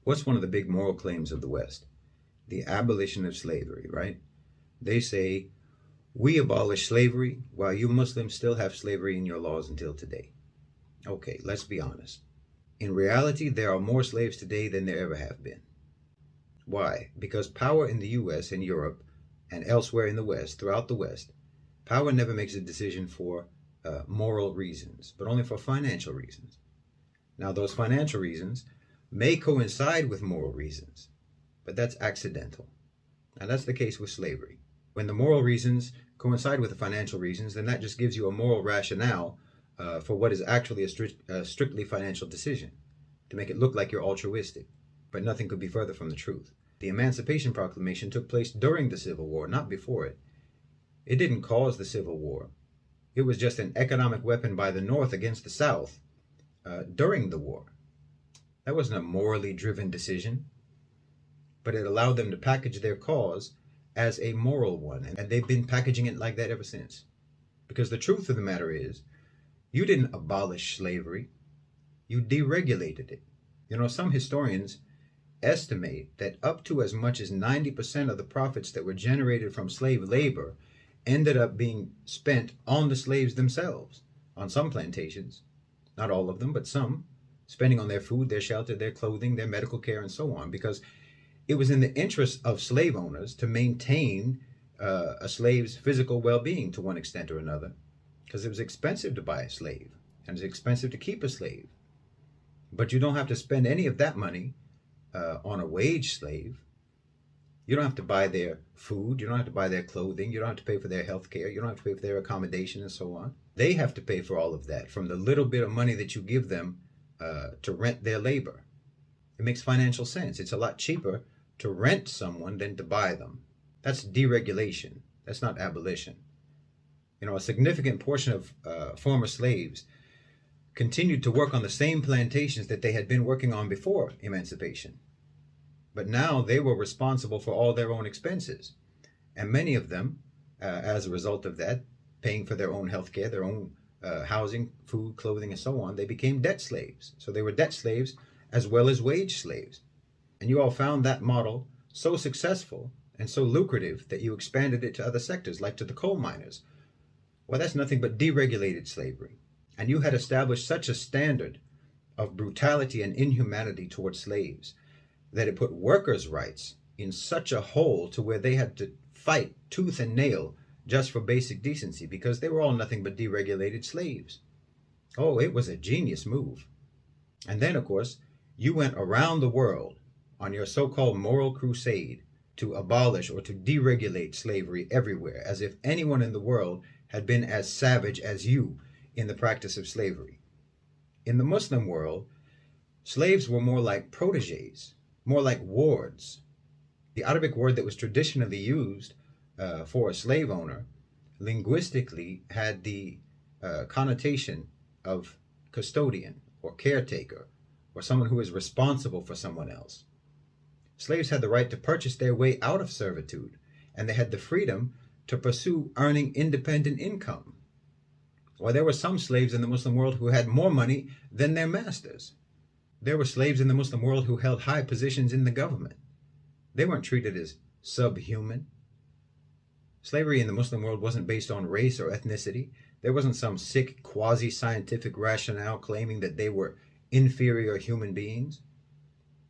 What's one of the big moral claims of the West? The abolition of slavery, right? They say, we abolish slavery while you Muslims still have slavery in your laws until today. Okay, let's be honest. In reality, there are more slaves today than there ever have been. Why? Because power in the US and Europe and elsewhere in the West, throughout the West, power never makes a decision for moral reasons, but only for financial reasons. Now, those financial reasons may coincide with moral reasons, but that's accidental. And that's the case with slavery. When the moral reasons coincide with the financial reasons, then that just gives you a moral rationale for what is actually a strictly financial decision, to make it look like you're altruistic. But nothing could be further from the truth. The Emancipation Proclamation took place during the Civil War, not before it. It didn't cause the Civil War. It was just an economic weapon by the North against the South during the war. That wasn't a morally driven decision, but it allowed them to package their cause as a moral one, and they've been packaging it like that ever since. Because the truth of the matter is, you didn't abolish slavery, you deregulated it. You know, some historians estimate that up to as much as 90% of the profits that were generated from slave labor ended up being spent on the slaves themselves, on some plantations. Not all of them, but some, spending on their food, their shelter, their clothing, their medical care, and so on, because it was in the interest of slave owners to maintain a slave's physical well-being to one extent or another, because it was expensive to buy a slave, and it's expensive to keep a slave. But you don't have to spend any of that money on a wage slave. You don't have to buy their food, you don't have to buy their clothing, you don't have to pay for their health care, you don't have to pay for their accommodation and so on. They have to pay for all of that from the little bit of money that you give them to rent their labor. It makes financial sense. It's a lot cheaper to rent someone than to buy them. That's deregulation. That's not abolition. You know, a significant portion of former slaves continued to work on the same plantations that they had been working on before emancipation. But now they were responsible for all their own expenses. And many of them, as a result of that, paying for their own health care, their own housing, food, clothing, and so on, they became debt slaves. So they were debt slaves as well as wage slaves. And you all found that model so successful and so lucrative that you expanded it to other sectors, like to the coal miners. Well, that's nothing but deregulated slavery. And you had established such a standard of brutality and inhumanity towards slaves that it put workers' rights in such a hole to where they had to fight tooth and nail just for basic decency, because they were all nothing but deregulated slaves. Oh, it was a genius move. And then, of course, you went around the world on your so-called moral crusade to abolish or to deregulate slavery everywhere, as if anyone in the world had been as savage as you in the practice of slavery. In the Muslim world, slaves were more like proteges, more like wards. The Arabic word that was traditionally used for a slave owner linguistically had the connotation of custodian or caretaker or someone who is responsible for someone else. Slaves had the right to purchase their way out of servitude, and they had the freedom to pursue earning independent income. Well, there were some slaves in the Muslim world who had more money than their masters. There were slaves in the Muslim world who held high positions in the government. They weren't treated as subhuman. Slavery in the Muslim world wasn't based on race or ethnicity. There wasn't some sick quasi-scientific rationale claiming that they were inferior human beings.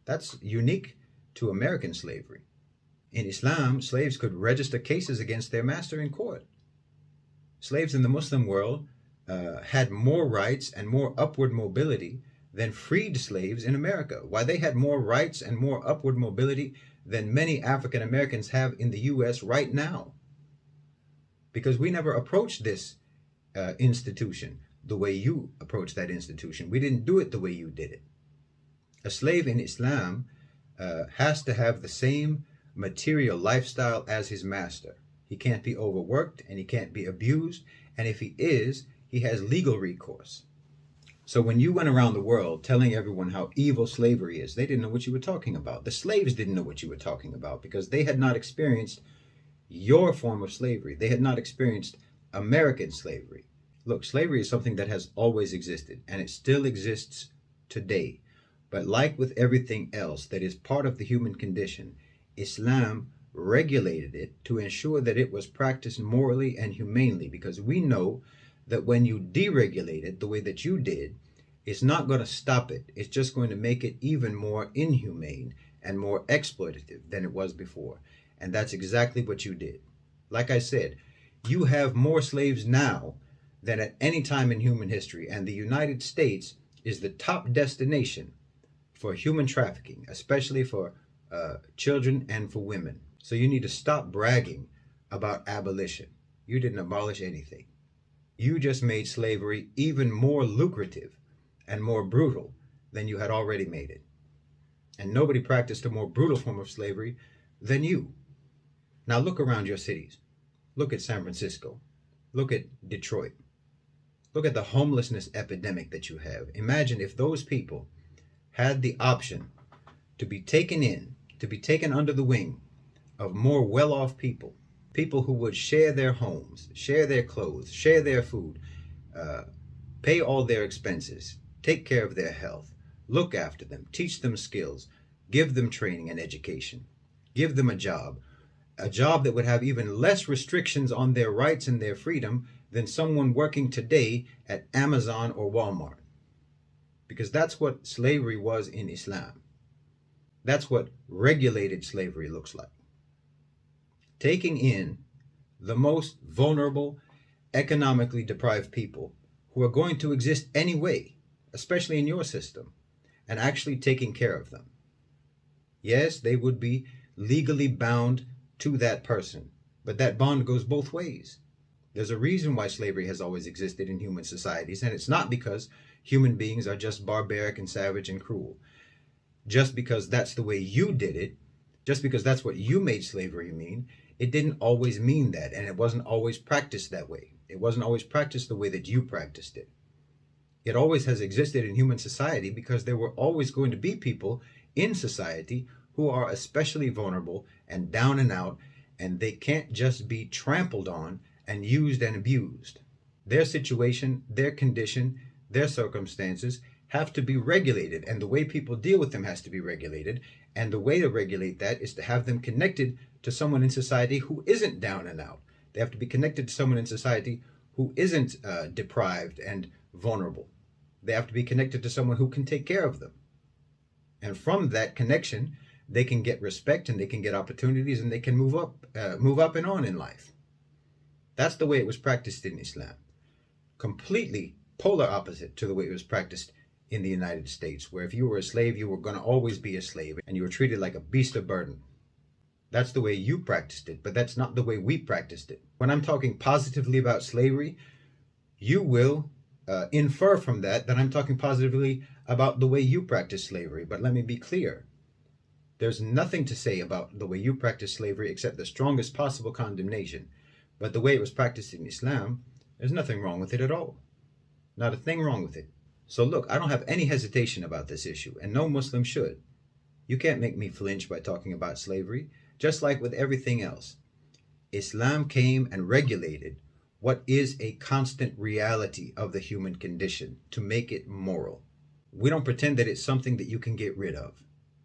That's unique to American slavery. In Islam, slaves could register cases against their master in court. Slaves in the Muslim world had more rights and more upward mobility than freed slaves in America. Why, they had more rights and more upward mobility than many African Americans have in the U.S. right now. Because we never approached this institution the way you approached that institution. We didn't do it the way you did it. A slave in Islam has to have the same material lifestyle as his master. He can't be overworked and he can't be abused. And if he is, he has legal recourse. So when you went around the world telling everyone how evil slavery is, they didn't know what you were talking about. The slaves didn't know what you were talking about because they had not experienced your form of slavery. They had not experienced American slavery. Look, slavery is something that has always existed and it still exists today. But like with everything else that is part of the human condition, Islam regulated it to ensure that it was practiced morally and humanely, because we know that when you deregulate it the way that you did, it's not going to stop it. It's just going to make it even more inhumane and more exploitative than it was before. And that's exactly what you did. Like I said, you have more slaves now than at any time in human history, and the United States is the top destination for human trafficking, especially for children and for women. So you need to stop bragging about abolition. You didn't abolish anything. You just made slavery even more lucrative and more brutal than you had already made it. And nobody practiced a more brutal form of slavery than you. Now look around your cities. Look at San Francisco. Look at Detroit. Look at the homelessness epidemic that you have. Imagine if those people had the option to be taken in, to be taken under the wing of more well-off people, people who would share their homes, share their clothes, share their food, pay all their expenses, take care of their health, look after them, teach them skills, give them training and education, give them a job that would have even less restrictions on their rights and their freedom than someone working today at Amazon or Walmart. Because that's what slavery was in Islam. That's what regulated slavery looks like. Taking in the most vulnerable, economically deprived people who are going to exist anyway, especially in your system, and actually taking care of them. Yes, they would be legally bound to that person, but that bond goes both ways. There's a reason why slavery has always existed in human societies, and it's not because human beings are just barbaric and savage and cruel. Just because that's the way you did it, just because that's what you made slavery mean, it didn't always mean that, and it wasn't always practiced that way. It wasn't always practiced the way that you practiced it. It always has existed in human society because there were always going to be people in society who are especially vulnerable and down and out, and they can't just be trampled on and used and abused. Their situation, their condition, their circumstances have to be regulated, and the way people deal with them has to be regulated, and the way to regulate that is to have them connected to someone in society who isn't down and out. They have to be connected to someone in society who isn't deprived and vulnerable. They have to be connected to someone who can take care of them. And from that connection, they can get respect and they can get opportunities and they can move up and on in life. That's the way it was practiced in Islam. Completely polar opposite to the way it was practiced in the United States, where if you were a slave, you were going to always be a slave and you were treated like a beast of burden. That's the way you practiced it, but that's not the way we practiced it. When I'm talking positively about slavery, you will infer from that I'm talking positively about the way you practice slavery. But let me be clear. There's nothing to say about the way you practice slavery except the strongest possible condemnation. But the way it was practiced in Islam, there's nothing wrong with it at all. Not a thing wrong with it. So look, I don't have any hesitation about this issue, and no Muslim should. You can't make me flinch by talking about slavery. Just like with everything else, Islam came and regulated what is a constant reality of the human condition to make it moral. We don't pretend that it's something that you can get rid of.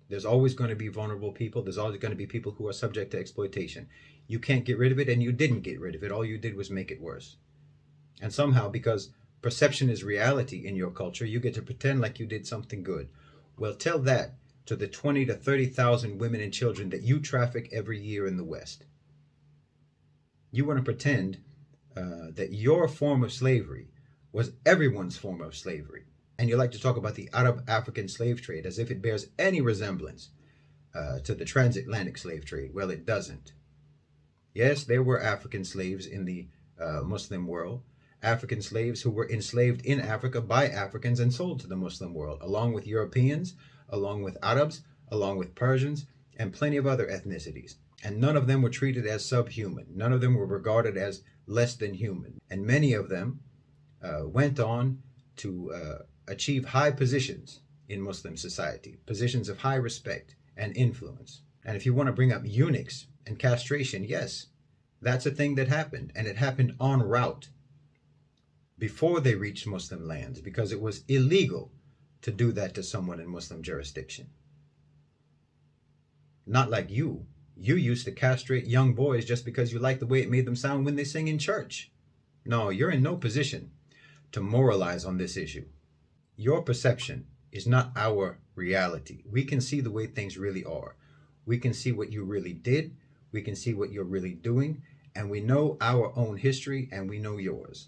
There's always going to be vulnerable people. There's always going to be people who are subject to exploitation. You can't get rid of it, and you didn't get rid of it. All you did was make it worse. And somehow, because perception is reality in your culture, you get to pretend like you did something good. Well, tell that to the 20 to 30,000 women and children that you traffic every year in the West. You want to pretend that your form of slavery was everyone's form of slavery. And you like to talk about the Arab-African slave trade as if it bears any resemblance to the transatlantic slave trade. Well, it doesn't. Yes, there were African slaves in the Muslim world. African slaves who were enslaved in Africa by Africans and sold to the Muslim world, along with Europeans, along with Arabs, along with Persians, and plenty of other ethnicities. And none of them were treated as subhuman. None of them were regarded as less than human. And many of them went on to achieve high positions in Muslim society, positions of high respect and influence. And if you want to bring up eunuchs and castration, yes, that's a thing that happened. And it happened en route before they reached Muslim lands, because it was illegal to do that to someone in Muslim jurisdiction. Not like you. You used to castrate young boys just because you liked the way it made them sound when they sing in church. No, you're in no position to moralize on this issue. Your perception is not our reality. We can see the way things really are. We can see what you really did. We can see what you're really doing. And we know our own history and we know yours.